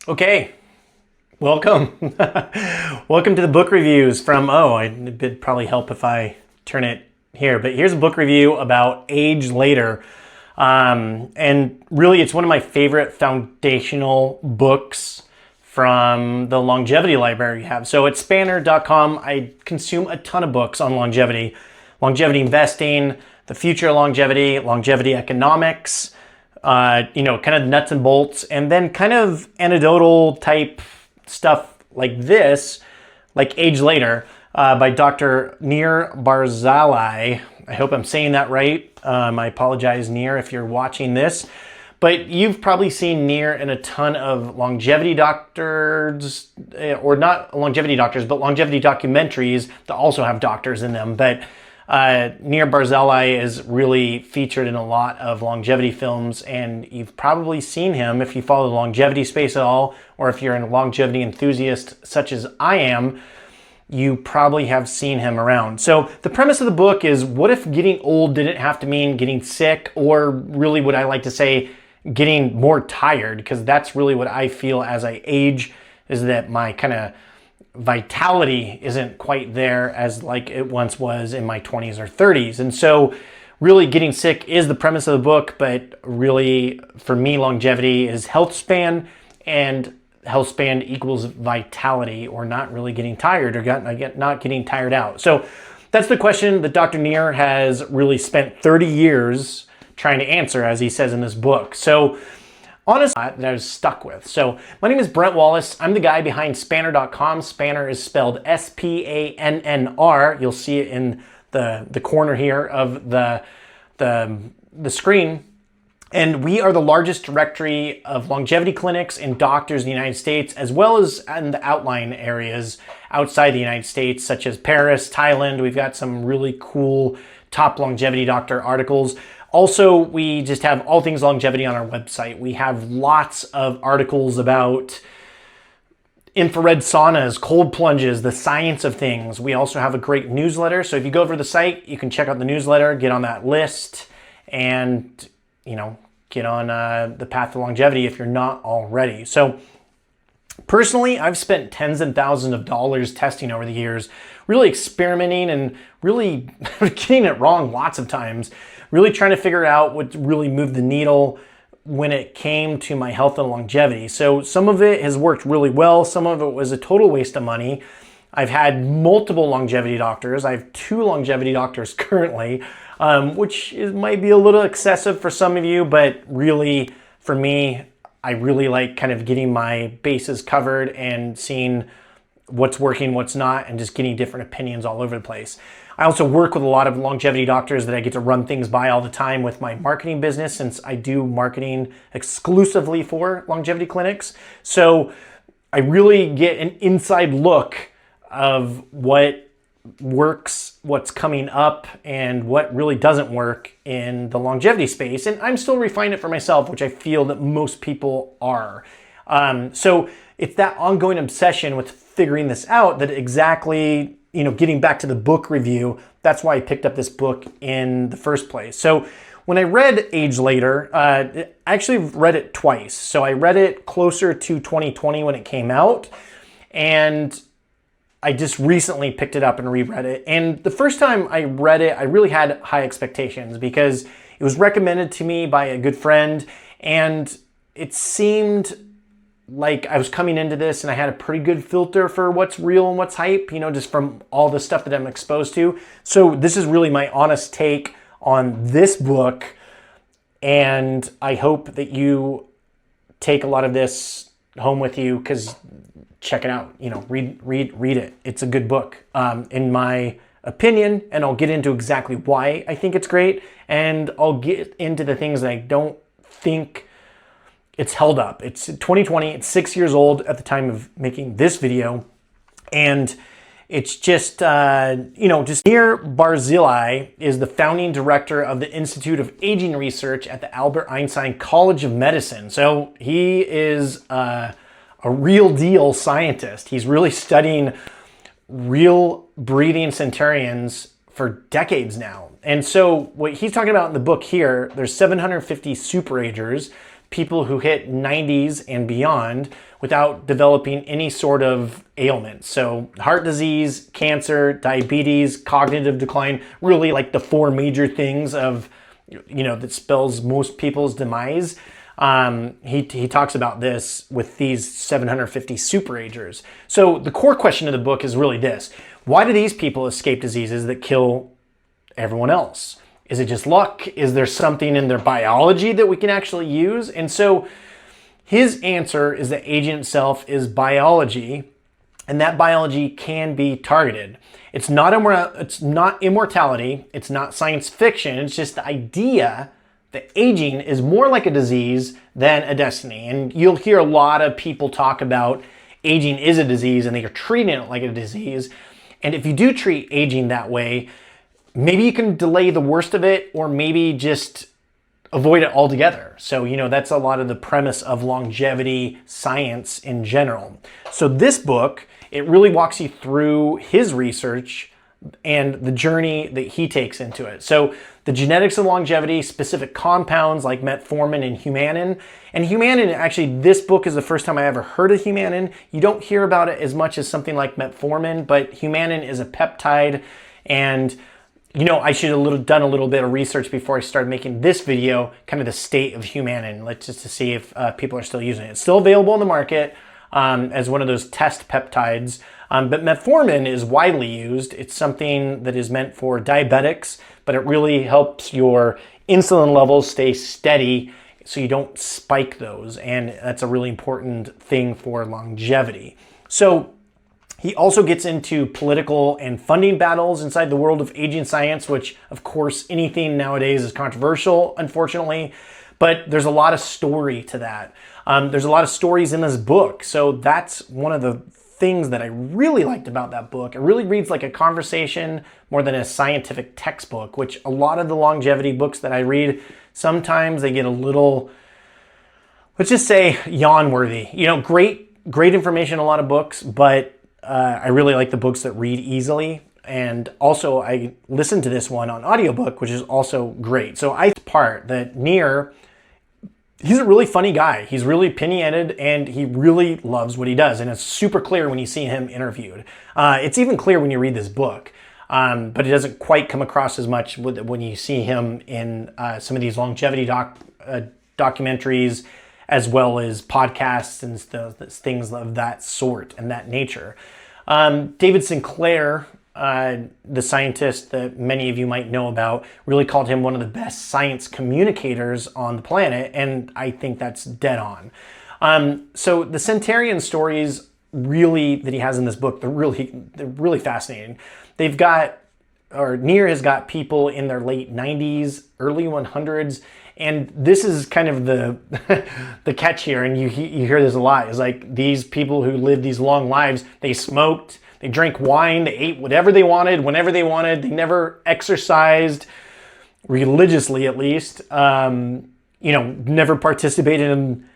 Okay, welcome. Welcome to the book reviews from, it'd probably help if I turn it here, but here's a book review about Age Later. And really it's one of my favorite foundational books from the longevity library you have. So at spanner.com, I consume a ton of books on longevity investing, the future of longevity economics, kind of nuts and bolts, and then kind of anecdotal type stuff like this, like Age Later, by Dr. Nir Barzilai. I hope I'm saying that right. I apologize, Nir, if you're watching this. But you've probably seen Nir in a ton of longevity doctors, or not longevity doctors, but longevity documentaries that also have doctors in them. But Nir Barzilai is really featured in a lot of longevity films, and you've probably seen him if you follow the longevity space at all, or if you're a longevity enthusiast such as I am, you probably have seen him around. So the premise of the book is, what if getting old didn't have to mean getting sick, or really what I like to say, getting more tired, because that's really what I feel as I age, is that my kind of vitality isn't quite there as like it once was in my 20s or 30s. And so really getting sick is the premise of the book, but really for me, longevity is health span, and health span equals vitality, or not really getting tired, or not getting tired out. So that's the question that Dr. Nir has really spent 30 years trying to answer, as he says in this book. So honestly, that I was stuck with. So my name is Brent Wallace. I'm the guy behind Spanner.com. Spanner is spelled S-P-A-N-N-R. You'll see it in the corner here of the screen. And we are the largest directory of longevity clinics and doctors in the United States, as well as in the outlying areas outside the United States, such as Paris, Thailand. We've got some really cool top longevity doctor articles. Also, we just have all things longevity on our website. We have lots of articles about infrared saunas, cold plunges, the science of things. We also have a great newsletter. So if you go over to the site, you can check out the newsletter, get on that list, and get on the path to longevity if you're not already. So personally, I've spent tens and thousands of dollars testing over the years, really experimenting and really getting it wrong lots of times, really trying to figure out what really moved the needle when it came to my health and longevity. So some of it has worked really well. Some of it was a total waste of money. I've had multiple longevity doctors. I have 2 longevity doctors currently, which might be a little excessive for some of you, but really for me, I really like kind of getting my bases covered and seeing what's working, what's not, and just getting different opinions all over the place. I also work with a lot of longevity doctors that I get to run things by all the time with my marketing business, since I do marketing exclusively for longevity clinics. So I really get an inside look of what works, what's coming up, and what really doesn't work in the longevity space. And I'm still refining it for myself, which I feel that most people are. So it's that ongoing obsession with figuring this out that exactly, getting back to the book review, that's why I picked up this book in the first place. So when I read Age Later, I actually read it twice. So I read it closer to 2020 when it came out, and I just recently picked it up and reread it. And the first time I read it, I really had high expectations because it was recommended to me by a good friend, and it seemed like I was coming into this and I had a pretty good filter for what's real and what's hype, just from all the stuff that I'm exposed to. So this is really my honest take on this book, and I hope that you take a lot of this home with you, because check it out, read it. It's a good book, in my opinion, and I'll get into exactly why I think it's great, and I'll get into the things that I don't think it's held up. It's 2020, it's 6 years old at the time of making this video, and it's just, Nir Barzilai is the founding director of the Institute of Aging Research at the Albert Einstein College of Medicine. So he is a real deal scientist. He's really studying real breathing centurions for decades now. And so what he's talking about in the book here, there's 750 SuperAgers, people who hit 90s and beyond without developing any sort of ailment. So heart disease, cancer, diabetes, cognitive decline, really like the four major things of, that spells most people's demise. He talks about this with these 750 superagers. So the core question of the book is really this: why do these people escape diseases that kill everyone else? Is it just luck? Is there something in their biology that we can actually use? And so his answer is that aging itself is biology, and that biology can be targeted. It's not immortality. It's not science fiction. It's just the idea that aging is more like a disease than a destiny. And you'll hear a lot of people talk about aging is a disease and they are treating it like a disease. And if you do treat aging that way, maybe you can delay the worst of it, or maybe just avoid it altogether. So, that's a lot of the premise of longevity science in general. So this book, it really walks you through his research and the journey that he takes into it. So the genetics of longevity, specific compounds like metformin and humanin. And humanin, actually, this book is the first time I ever heard of humanin. You don't hear about it as much as something like metformin, but humanin is a peptide. And I should have done a little bit of research before I started making this video, kind of the state of humanin, just to see if people are still using it. It's still available on the market as one of those test peptides, but metformin is widely used. It's something that is meant for diabetics, but it really helps your insulin levels stay steady so you don't spike those, and that's a really important thing for longevity. So he also gets into political and funding battles inside the world of aging science, which, of course, anything nowadays is controversial, unfortunately. But there's a lot of story to that. There's a lot of stories in this book. So that's one of the things that I really liked about that book. It really reads like a conversation more than a scientific textbook, which a lot of the longevity books that I read, sometimes they get a little, let's just say, yawn-worthy. Great information in a lot of books, but I really like the books that read easily. And also I listened to this one on audiobook, which is also great. So I part that Nir, he's a really funny guy. He's really opinionated and he really loves what he does. And it's super clear when you see him interviewed. It's even clear when you read this book, but it doesn't quite come across as much when you see him in some of these longevity documentaries, as well as podcasts and things of that sort and that nature. David Sinclair, the scientist that many of you might know about, really called him one of the best science communicators on the planet, and I think that's dead on. So the centenarian stories really that he has in this book, they're really fascinating. Nir has got people in their late 90s, early 100s, and this is kind of the catch here, and you hear this a lot, is like these people who lived these long lives, they smoked, they drank wine, they ate whatever they wanted, whenever they wanted, they never exercised, religiously at least, never participated in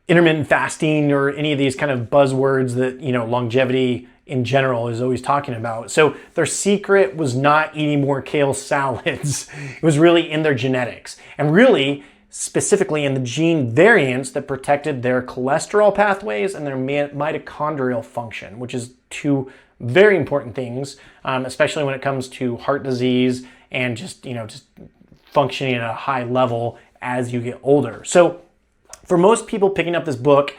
intermittent fasting or any of these kind of buzzwords that, longevity in general is always talking about. So their secret was not eating more kale salads. It was really in their genetics, and really specifically in the gene variants that protected their cholesterol pathways and their mitochondrial function, which is two very important things, especially when it comes to heart disease and just functioning at a high level as you get older. So for most people picking up this book,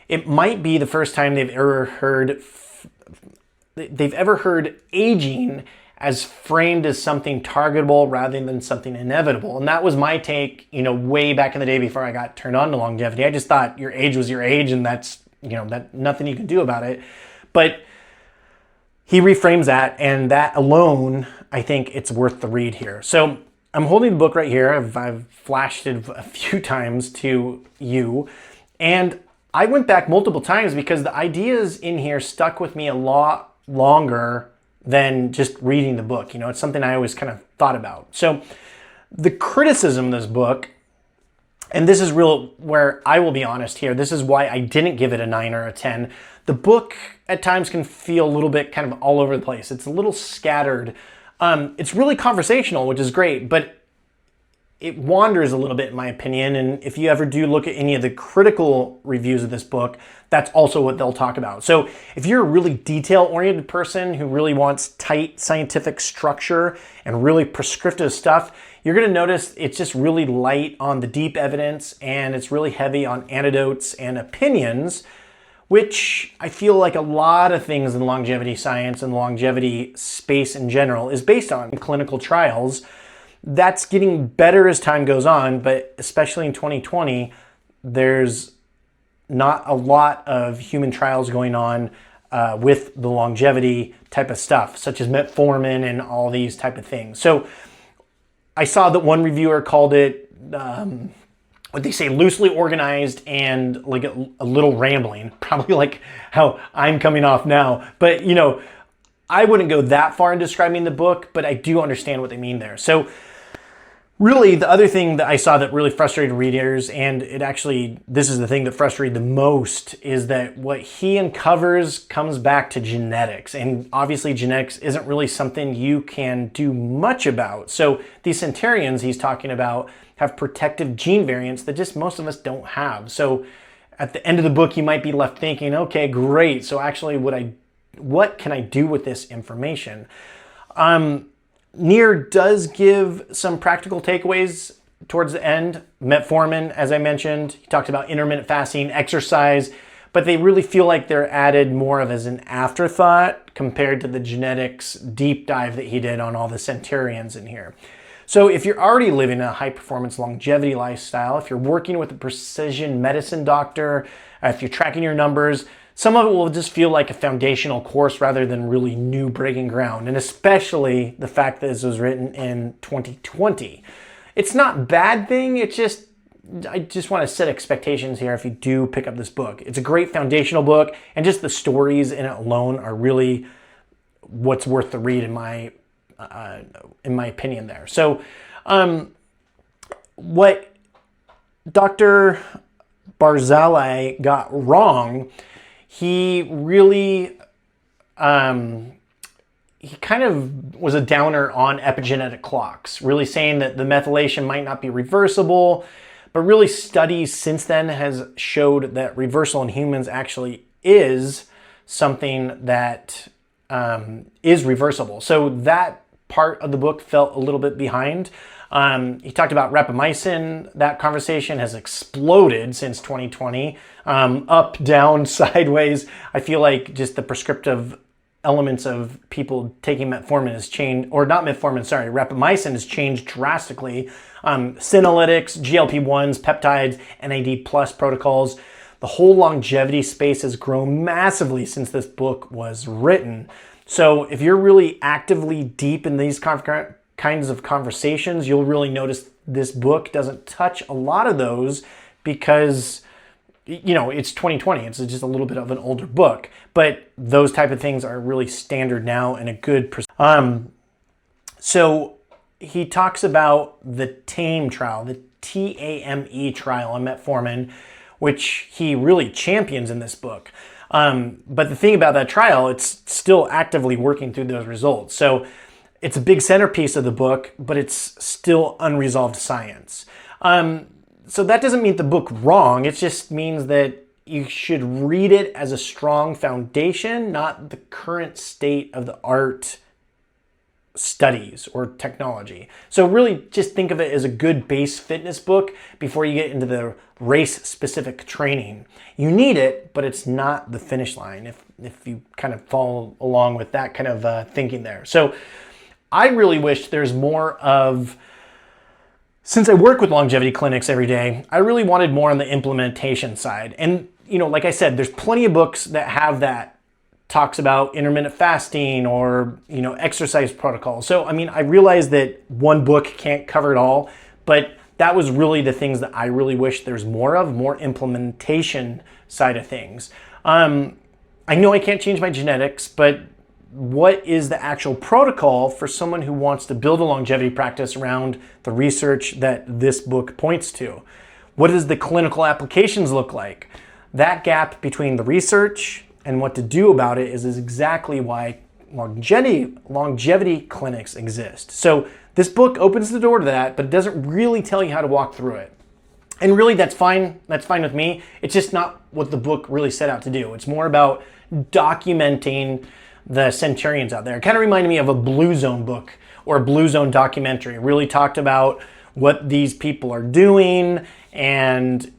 it might be the first time they've ever heard aging as framed as something targetable rather than something inevitable. And that was my take, way back in the day before I got turned on to longevity. I just thought your age was your age and that's, that nothing you can do about it. But he reframes that, and that alone, I think it's worth the read here. So I'm holding the book right here. I've flashed it a few times to you, and I went back multiple times because the ideas in here stuck with me a lot longer than just reading the book. It's something I always kind of thought about. So the criticism of this book, and this is where I will be honest here, this is why I didn't give it a 9 or a 10. The book at times can feel a little bit kind of all over the place. It's a little scattered. It's really conversational, which is great, but it wanders a little bit in my opinion, and if you ever do look at any of the critical reviews of this book, that's also what they'll talk about. So if you're a really detail-oriented person who really wants tight scientific structure and really prescriptive stuff, you're going to notice it's just really light on the deep evidence, and it's really heavy on anecdotes and opinions, which I feel like a lot of things in longevity science and longevity space in general is based on clinical trials. That's getting better as time goes on, but especially in 2020, there's not a lot of human trials going on with the longevity type of stuff, such as metformin and all these type of things. So I saw that one reviewer called it, what they say, loosely organized and like a little rambling, probably like how I'm coming off now. But, you know, I wouldn't go that far in describing the book, but I do understand what they mean there. So really, the other thing that I saw that really frustrated readers, and this is the thing that frustrated the most, is that what he uncovers comes back to genetics. And obviously genetics isn't really something you can do much about. So these centurions he's talking about have protective gene variants that just most of us don't have. So at the end of the book, you might be left thinking, okay, great. So actually what can I do with this information? Nir does give some practical takeaways towards the end. Metformin, as I mentioned, he talked about intermittent fasting, exercise, but they really feel like they're added more of as an afterthought compared to the genetics deep dive that he did on all the centurions in here. So if you're already living a high performance longevity lifestyle, if you're working with a precision medicine doctor, if you're tracking your numbers, some of it will just feel like a foundational course rather than really new breaking ground, and especially the fact that this was written in 2020. It's not a bad thing, I just want to set expectations here if you do pick up this book. It's a great foundational book, and just the stories in it alone are really what's worth the read in my opinion there. So what Dr. Barzilai got wrong, he really, he kind of was a downer on epigenetic clocks, really saying that the methylation might not be reversible, but really studies since then has showed that reversal in humans actually is something that is reversible. So that part of the book felt a little bit behind. He talked about rapamycin. That conversation has exploded since 2020, up, down, sideways. I feel like just the prescriptive elements of people taking metformin has changed, or not metformin, sorry, rapamycin has changed drastically. Senolytics, GLP-1s, peptides, NAD plus protocols. The whole longevity space has grown massively since this book was written. So if you're really actively deep in these kinds of conversations, you'll really notice this book doesn't touch a lot of those because, you know, it's 2020. It's just a little bit of an older book, but those type of things are really standard now and a good. So he talks about the TAME trial, the TAME trial on metformin, which he really champions in this book. But the thing about that trial, it's still actively working through those results. So it's a big centerpiece of the book, but it's still unresolved science. So that doesn't mean the book wrong. It just means that you should read it as a strong foundation, not the current state of the art studies or technology. So really just think of it as a good base fitness book before you get into the race-specific training. You need it, but it's not the finish line if you kind of follow along with that kind of thinking there. So I really wish there's more of, since I work with longevity clinics every day, I really wanted more on the implementation side. And, you know, like I said, there's plenty of books that have that, talks about intermittent fasting or, you know, exercise protocols. So, I mean, I realize that one book can't cover it all, but that was really the things that I really wish there's more of, more implementation side of things. I know I can't change my genetics, but what is the actual protocol for someone who wants to build a longevity practice around the research that this book points to? What does the clinical applications look like? That gap between the research and what to do about it is exactly why longevity clinics exist. So This book opens the door to that, but it doesn't really tell you how to walk through it. And really, that's fine. That's fine with me. It's just not what the book really set out to do. It's more about documenting the centurions out there. It kind of reminded me of a Blue Zone book or a Blue Zone documentary. It really talked about what these people are doing and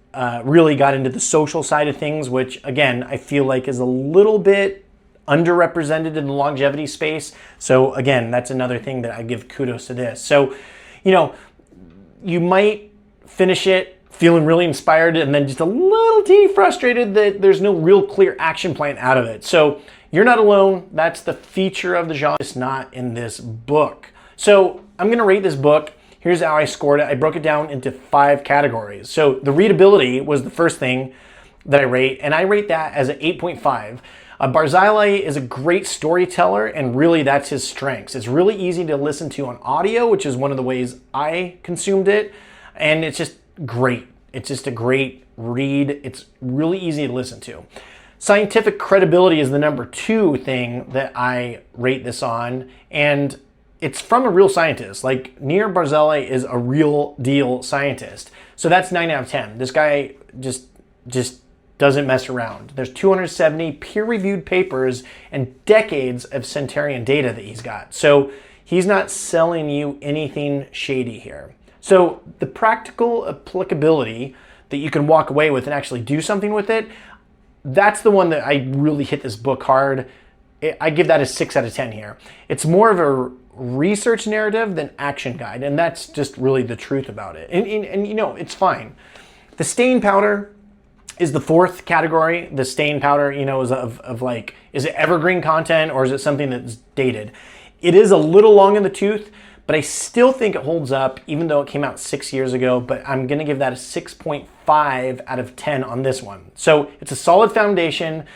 really got into the social side of things, which again, I feel like is a little bit underrepresented in the longevity space. So again, that's another thing that I give kudos to this. So, you know, you might finish it feeling really inspired and then just a little teeny frustrated that there's no real clear action plan out of it. So you're not alone. That's the feature of the genre. It's not in this book. So I'm going to rate this book. Here's how I scored it. I broke it down into 5 categories. So the readability was the first thing that I rate, and I rate that as an 8.5. Barzilai is a great storyteller, and really that's his strengths. It's really easy to listen to on audio, which is one of the ways I consumed it, and it's just great. It's just a great read. It's really easy to listen to. Scientific credibility is the number 2 thing that I rate this on, and it's from a real scientist. Like, Nir Barzilai is a real deal scientist. So that's 9 out of 10. This guy just doesn't mess around. There's 270 peer-reviewed papers and decades of centurion data that he's got. So he's not selling you anything shady here. So the practical applicability that you can walk away with and actually do something with it, that's the one that I really hit this book hard. I give that a 6 out of 10 here. It's more of a research narrative than action guide, and that's just really the truth about it. And you know, it's fine. The staying powder is the 4th category. The staying powder, you know, is of like, is it evergreen content or is it something that's dated? It is a little long in the tooth, but I still think it holds up, even though it came out 6 years ago. But I'm gonna give that a 6.5 out of 10 on this one. So it's a solid foundation,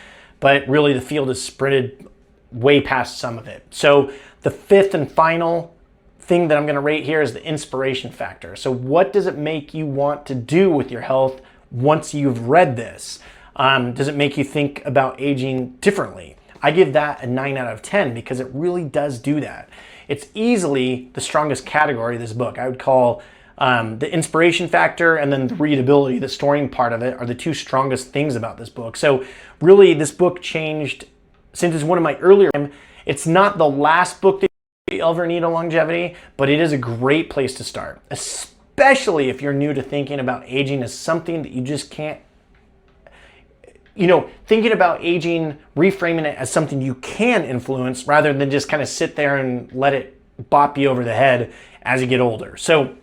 but really the field is sprinted way past some of it. So the 5th and final thing that I'm gonna rate here is the inspiration factor. So what does it make you want to do with your health once you've read this? Does it make you think about aging differently? I give that a 9 out of 10 because it really does do that. It's easily the strongest category of this book. I would call the inspiration factor and then the readability, the storing part of it, are the 2 strongest things about this book. So really, this book changed, since it's one of my earlier, it's not the last book that you ever need on longevity, but it is a great place to start, especially if you're new to thinking about aging as something that you just can't, you know, thinking about aging, reframing it as something you can influence rather than just kind of sit there and let it bop you over the head as you get older. So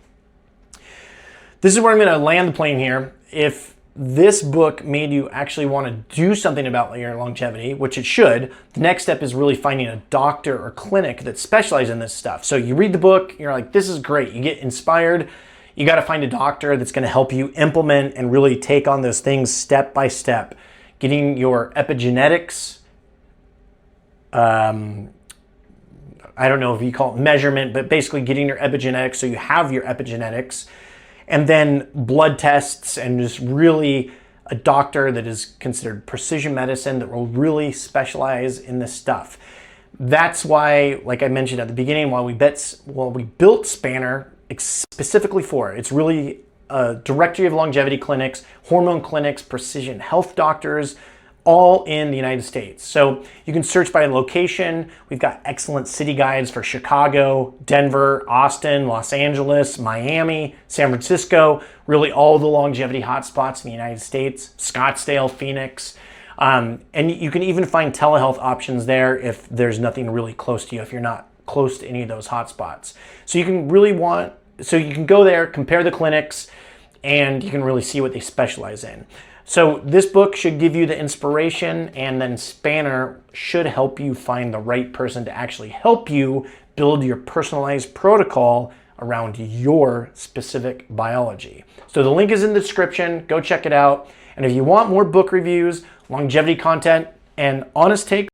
this is where I'm going to land the plane here. If this book made you actually want to do something about your longevity, which it should, the next step is really finding a doctor or clinic that specializes in this stuff. So you read the book, you're like, this is great. You get inspired. You got to find a doctor that's going to help you implement and really take on those things step by step. Getting your epigenetics, I don't know if you call it measurement, but basically getting your epigenetics so you have your epigenetics, and then blood tests, and just really a doctor that is considered precision medicine that will really specialize in this stuff. That's why, like I mentioned at the beginning, while we built Spanner specifically for it. It's really a directory of longevity clinics, hormone clinics, precision health doctors, all in the United States. So you can search by location. We've got excellent city guides for Chicago, Denver, Austin, Los Angeles, Miami, San Francisco, really all the longevity hotspots in the United States, Scottsdale, Phoenix. And you can even find telehealth options there if there's nothing really close to you, if you're not close to any of those hotspots. So you can you can go there, compare the clinics, and you can really see what they specialize in. So this book should give you the inspiration, and then Spanner should help you find the right person to actually help you build your personalized protocol around your specific biology. So the link is in the description. Go check it out. And if you want more book reviews, longevity content, and honest takes